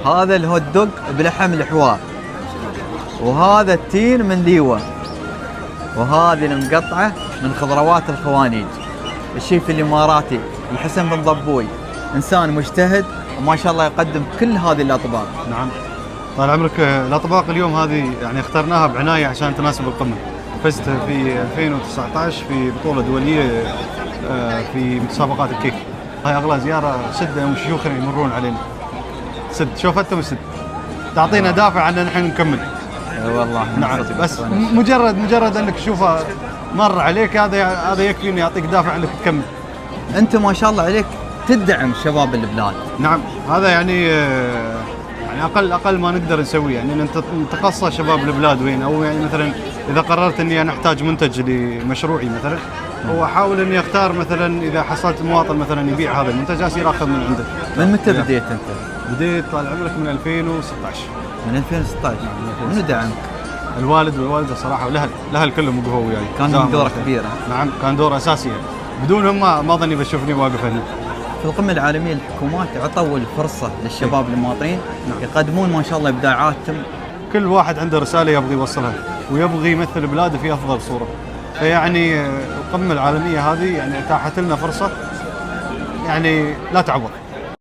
هذا الهوت دوغ بلحم الحوار، وهذا التين من ليوة، وهذه المقطعة من خضروات الخوانيج. الشيف الإماراتي الحسن بن ضبوي إنسان مجتهد وما شاء الله يقدم كل هذه الأطباق. نعم طال عمرك. الأطباق اليوم هذه يعني اخترناها بعناية عشان تناسب القمة. فزت في 2019 في بطولة دولية في مسابقات الكيك. هاي أغلى زيارة سد يوم شيوخنا يمرون علينا. سد شوف أنت وسد تعطينا دافع أن نحن نكمل. والله نعم بس مجرد أنك تشوفها مر عليك هذا يكفي إنه يعطيك دافع أنك تكمل. أنت ما شاء الله عليك تدعم شباب البلاد. نعم هذا يعني اقل ما نقدر نسويه، يعني ان نتقصى شباب البلاد وين، او يعني مثلا اذا قررت اني انا احتاج منتج لمشروعي مثلا، واحاول اني اختار مثلا اذا حصلت مواطن مثلا يبيع هذا المنتج اصير اخذ من عنده. من متى بديت انت؟ بديت طال عمرك من 2016. من 2016. منو دعمك؟ الوالد والوالده صراحه، والاهل كلهم وقفوا وياي. كان لهم دور كبير. نعم كان دور اساسي، بدونهم ما ظني بشوفني واقف هنا. في القمة العالمية الحكومات عطوا الفرصة للشباب المواطنين يقدمون ما شاء الله إبداعاتهم. كل واحد عنده رسالة يبغي يوصلها ويبغي يمثل بلاده في أفضل صورة. فيعني القمة العالمية هذه يعني اتاحت لنا فرصة يعني لا تعوض.